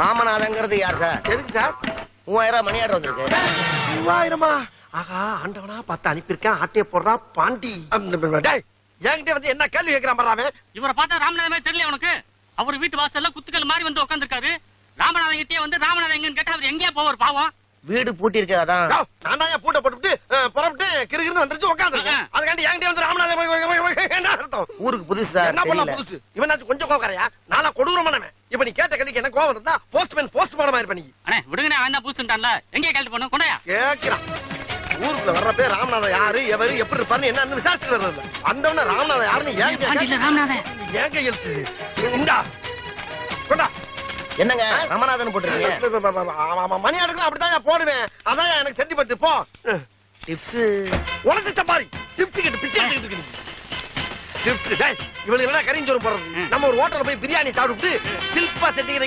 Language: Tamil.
ராமநாதங்கிறது யார் சார்? எதுக்கு சார்? 3000 மணி ஆர்டர் வந்திருக்கு. 3000? ஆகா, ஆண்டவனா பார்த்து அனுப்பியிருக்கேன். ஆட்டைய போடுறா பாண்டி. என்கிட்ட வந்து என்ன கேள்வி கேட்கிறான் பாரு. இவரை பார்த்தா ராமநாதமே தெரியல உனக்கு? அவர் வீட்டு வாசல்ல குத்துக்கள் மாதிரி வந்து உட்காந்துருக்காரு. ராமநாதன் கிட்டே வந்து ராமநாதன் எங்கன்னு கேட்டா அவர் எங்கேயா போவார் பாவம்? வீடு பூட்டி இருக்கு, அதான். நான் தான் பூட்டை போட்டுட்டு புறப்பட்டு கிருகிருன்னு வந்துருச்சு உட்காந்துருக்கேன். அதுக்காண்டி என்கிட்ட வந்து ராமநாதன் என்ன அர்த்தம்? ஊருக்கு புதுசு சார். என்ன பண்ணலாம் புதுசு? இவனாச்சும் கொஞ்சம் கோவக்காரையா? நானா கொடூரமானவன். இப்ப நீ கேட்ட கேள்விக்கு என்ன கோவம் இருந்தா போஸ்ட் மாடமா இருப்ப நீ. அண்ணே விடுங்கண்ணே, அவன் தான் பூசுட்டான்ல, எங்கே கேள்வி பண்ணு கொண்டாயா கேட்கிறான். ஊருக்குள்ள வர்ற பேர் ராமநாதன் யாரு, எவரு, எப்படி இருப்பாருன்னு என்ன விசாரிச்சு வர்றது. வந்தவன ராமநாதன் யாருன்னு ராமநாதன் ஏன் கையெழுத்து இந்தா கொண்டா. என்னங்க ராமநாதன் போட்டுருக்கீங்க? மணி அடுக்கலாம் அப்படித்தான் போடுவேன். அதான் எனக்கு செஞ்சு பட்டு போ. டிப்ஸ் உனக்கு சப்பாரி டிப்ஸ் கிட்ட பிச்சை எடுத்துக்கிட்டு டிப்ஸ். இவளுக்கு எல்லாம் கரிஞ்சோறு போடுறது. நம்ம ஒரு ஹோட்டல்ல போய் பிரியாணி சாப்பிட்டு சில்பா செட்டிக்கிற